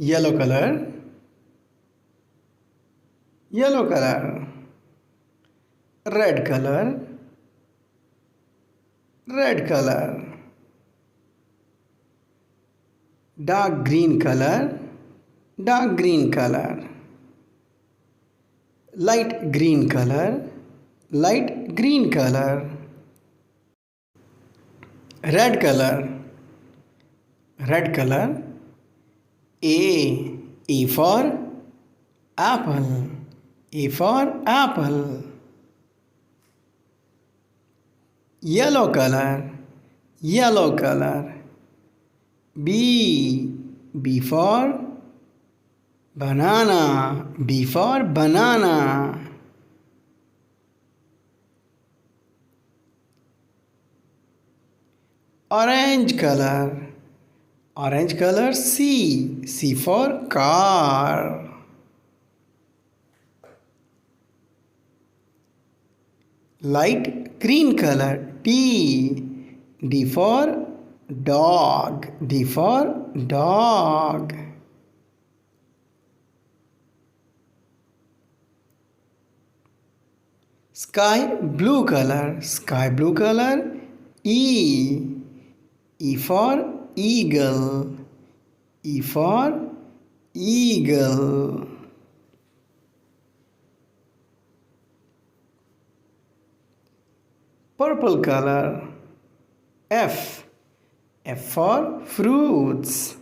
yellow color, yellow color. Red color, red color. Dark green color, dark green color. Light green color, light green color. Red color, red color. A for apple, A for apple. Yellow color, yellow color. B for banana, B for banana. Orange color, orange color. C for car. Light green color, D for dog, D for dog. Sky blue color, E for eagle, E for eagle. Purple color, F for fruits.